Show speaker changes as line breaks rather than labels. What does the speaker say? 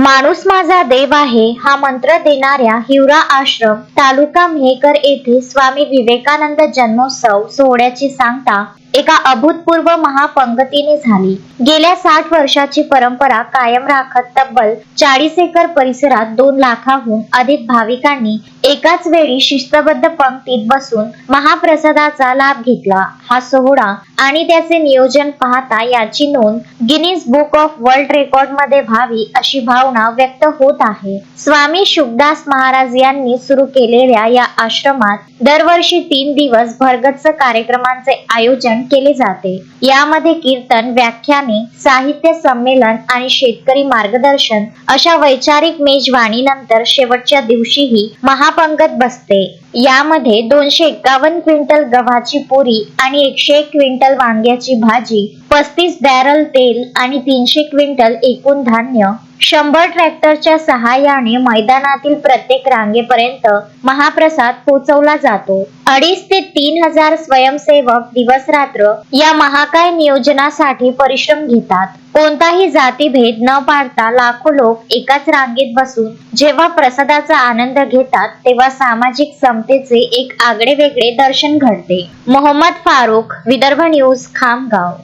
माणूस माझा देव आहे हा मंत्र देणाऱ्या हिवरा आश्रम तालुका मेहकर येथे स्वामी विवेकानंद जन्मोत्सव सोहळ्याची सांगता एका अभूतपूर्व महापंक्तीने झाली। गेल्या 60 वर्षाची परंपरा कायम राखत तब्बल 40 एकर परिसरात 2 लाखाहून अधिक भाविकांनी एकाच वेळी शिस्तबद्ध पंक्तीत बसून महाप्रसादाचा लाभ घेतला। हा सोहळा आणि त्याचे नियोजन पाहता याची नोंद Guinness book of world record मध्ये व्हावी अशी भावना व्यक्त होत आहे। स्वामी शुकदास महाराज यांनी सुरू केलेल्या या आश्रमात दरवर्षी 3 दिवस भरगच्च कार्यक्रमांचे आयोजन केले जाते। यामध्ये कीर्तन, व्याख्याने, साहित्य संमेलन आणि शेतकरी मार्गदर्शन अशा वैचारिक मेजवानीनंतर शेवटच्या दिवशीही महापंगत बसते। यामध्ये 251 क्विंटल गव्हाची पुरी आणि 101 क्विंटल वांग्याची भाजी, 35 बॅरल तेल आणि 300 क्विंटल एकूण धान्य 100 ट्रॅक्टरच्या सहाय्याने मैदानातील प्रत्येक रांगेपर्यंत महाप्रसाद पोहोचवला जातो। 2,500 ते 3,000 स्वयंसेवक दिवस रात्र या महाकाय नियोजनासाठी परिश्रम घेतात। कोणताही जातीभेद न पाडता लाखो लोक एकाच रांगेत बसून जेव्हा प्रसादाचा आनंद घेतात तेव्हा सामाजिक समतेचे एक आगळेवेगळे दर्शन घडते। मोहम्मद फारूक, विदर्भ न्यूज, खामगाव।